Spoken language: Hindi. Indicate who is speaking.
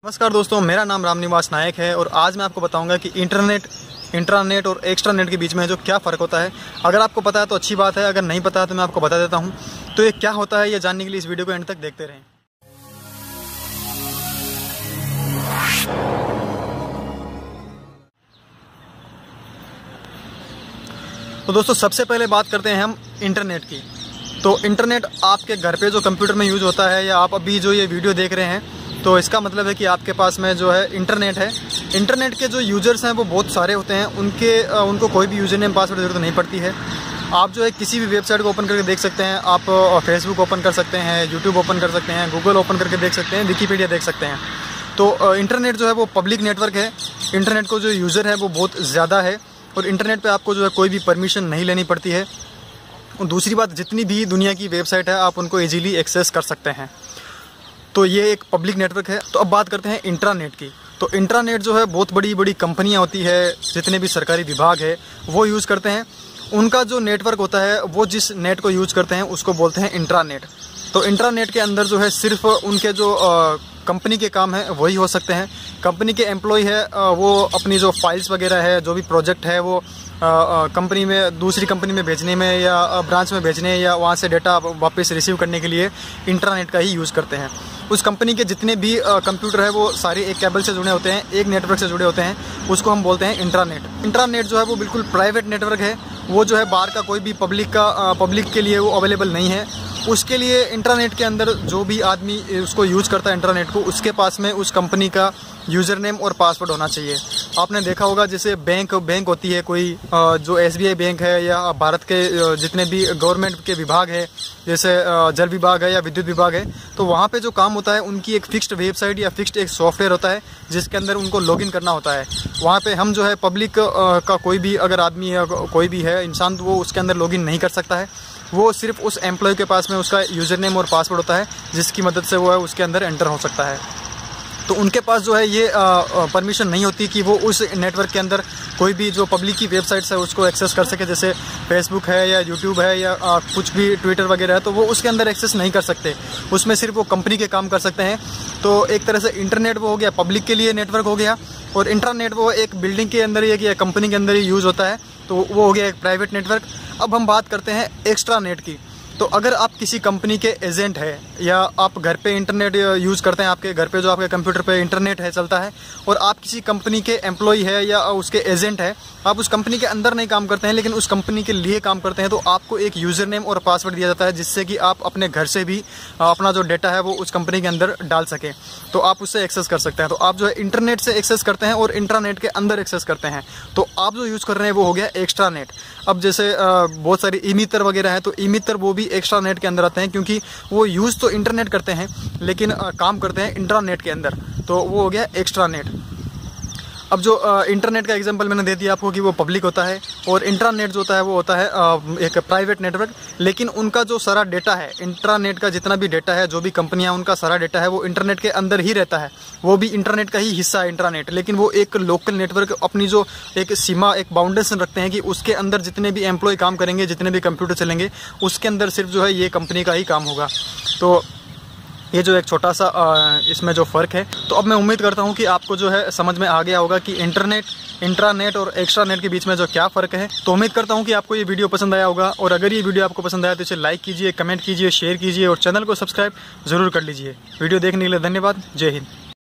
Speaker 1: नमस्कार दोस्तों, मेरा नाम रामनिवास नायक है और आज मैं आपको बताऊंगा कि इंट्रानेट और एक्स्ट्रानेट के बीच में जो क्या फ़र्क होता है। अगर आपको पता है तो अच्छी बात है, अगर नहीं पता है तो मैं आपको बता देता हूं। तो ये क्या होता है, ये जानने के लिए इस वीडियो को एंड तक देखते रहें। तो दोस्तों, सबसे पहले बात करते हैं हम इंटरनेट की। तो इंटरनेट आपके घर पे जो कंप्यूटर में यूज़ होता है, या आप अभी जो ये वीडियो देख रहे हैं, तो इसका मतलब है कि आपके पास में जो है इंटरनेट है। इंटरनेट के जो यूज़र्स हैं वो बहुत सारे होते हैं, उनको कोई भी यूज़र नेम पासवर्ड ज़रूरत नहीं पड़ती है। आप जो है किसी भी वेबसाइट को ओपन करके देख सकते हैं। आप फेसबुक ओपन कर सकते हैं, यूट्यूब ओपन कर सकते हैं, गूगल ओपन करके देख सकते हैं, विकीपीडिया देख सकते हैं। तो इंटरनेट जो है वो पब्लिक नेटवर्क है। इंटरनेट को जो यूज़र है वो बहुत ज़्यादा है और इंटरनेट पर आपको जो है कोई भी परमिशन नहीं लेनी पड़ती है। और दूसरी बात, जितनी भी दुनिया की वेबसाइट है आप उनको ईजीली एक्सेस कर सकते हैं। तो ये एक पब्लिक नेटवर्क है। तो अब बात करते हैं इंट्रानेट की। तो इंट्रानेट जो है बहुत बड़ी बड़ी कंपनियां होती है, जितने भी सरकारी विभाग है वो यूज़ करते हैं। उनका जो नेटवर्क होता है वो जिस नेट को यूज़ करते हैं उसको बोलते हैं इंट्रानेट। तो इंट्रानेट के अंदर जो है सिर्फ उनके जो कंपनी के काम है वही हो सकते हैं। कंपनी के एम्प्लॉय है वो अपनी जो फाइल्स वगैरह है, जो भी प्रोजेक्ट है वो कंपनी में दूसरी कंपनी में भेजने में या ब्रांच में भेजने या वहाँ से डेटा वापस रिसीव करने के लिए इंटरनेट का ही यूज़ करते हैं। उस कंपनी के जितने भी कंप्यूटर है वो सारे एक केबल से जुड़े होते हैं, एक नेटवर्क से जुड़े होते हैं, उसको हम बोलते हैं इंट्रानेट। इंट्रानेट जो है वो बिल्कुल प्राइवेट नेटवर्क है। वो जो है बाहर का कोई भी पब्लिक के लिए वो अवेलेबल नहीं है। उसके लिए इंटरनेट के अंदर जो भी आदमी उसको यूज़ करता है इंटरनेट को, उसके पास में उस कंपनी का यूज़र नेम और पासवर्ड होना चाहिए। आपने देखा होगा जैसे बैंक होती है कोई, जो SBI बैंक है, या भारत के जितने भी गवर्नमेंट के विभाग है, जैसे जल विभाग है या विद्युत विभाग है, तो वहाँ पे जो काम होता है उनकी एक फिक्स्ड वेबसाइट या फिक्स्ड एक सॉफ्टवेयर होता है जिसके अंदर उनको लॉगिन करना होता है। वहाँ पे हम जो है पब्लिक का कोई भी अगर आदमी है, कोई भी है इंसान, तो वो उसके अंदर लॉगिन नहीं कर सकता है। वो सिर्फ उस एम्प्लॉय के पास में उसका यूज़र नेम और पासवर्ड होता है जिसकी मदद से वो है उसके अंदर एंटर हो सकता है। तो उनके पास जो है ये परमिशन नहीं होती कि वो उस नेटवर्क के अंदर कोई भी जो पब्लिक की वेबसाइट्स है उसको एक्सेस कर सके। जैसे फेसबुक है या यूट्यूब है या कुछ भी ट्विटर वगैरह है, तो वो उसके अंदर एक्सेस नहीं कर सकते। उसमें सिर्फ वो कंपनी के काम कर सकते हैं। तो एक तरह से इंटरनेट वो हो गया पब्लिक के लिए नेटवर्क हो गया, और इंटरनेट वो एक बिल्डिंग के अंदर या कंपनी के अंदर ही यूज़ होता है, तो वो हो गया एक प्राइवेट नेटवर्क। अब हम बात करते हैं एक्स्ट्रा नेट की। तो अगर आप किसी कंपनी के एजेंट है या आप घर पे इंटरनेट यूज़ करते हैं, आपके घर पे जो आपके कंप्यूटर पे इंटरनेट है चलता है, और आप किसी कंपनी के एम्प्लॉय है या उसके एजेंट है, आप उस कंपनी के अंदर नहीं काम करते हैं लेकिन उस कंपनी के लिए काम करते हैं, तो आपको एक यूज़र नेम और पासवर्ड दिया जाता है जिससे कि आप अपने घर से भी अपना जो डेटा है वो उस कंपनी के अंदर डाल सकें, तो आप उससे एक्सेस कर सकते हैं। तो आप जो है इंटरनेट से एक्सेस करते हैं और इंट्रानेट के अंदर एक्सेस करते हैं। तो आप जो यूज़ कर रहे हैं वो हो गया एक्स्ट्रा नेट। अब जैसे बहुत सारे ई-मित्र वगैरह है, तो ई-मित्र वो भी एक्स्ट्रा नेट के अंदर आते हैं, क्योंकि वो यूज़ तो इंटरनेट करते हैं लेकिन काम करते हैं इंट्रानेट के अंदर, तो वो हो गया एक्स्ट्रा नेट। अब जो इंटरनेट का एग्जांपल मैंने दे दिया आपको कि वो पब्लिक होता है, और इंट्रानेट जो होता है वो होता है एक प्राइवेट नेटवर्क। लेकिन उनका जो सारा डेटा है, इंट्रानेट का जितना भी डेटा है, जो भी कंपनियां उनका सारा डेटा है वो इंटरनेट के अंदर ही रहता है। वो भी इंटरनेट का ही हिस्सा है इंट्रानेट, लेकिन वो एक लोकल नेटवर्क अपनी जो एक सीमा, एक बाउंडेशन रखते हैं कि उसके अंदर जितने भी एम्प्लॉय काम करेंगे, जितने भी कंप्यूटर चलेंगे, उसके अंदर सिर्फ जो है ये कंपनी का ही काम होगा। तो ये जो एक छोटा सा इसमें जो फ़र्क है। तो अब मैं उम्मीद करता हूँ कि आपको जो है समझ में आ गया होगा कि इंट्रानेट और एक्स्ट्रानेट के बीच में जो क्या फ़र्क है। तो उम्मीद करता हूँ कि आपको ये वीडियो पसंद आया होगा, और अगर ये वीडियो आपको पसंद आया तो इसे लाइक कीजिए, कमेंट कीजिए, शेयर कीजिए और चैनल को सब्सक्राइब ज़रूर कर लीजिए। वीडियो देखने के लिए धन्यवाद। जय हिंद।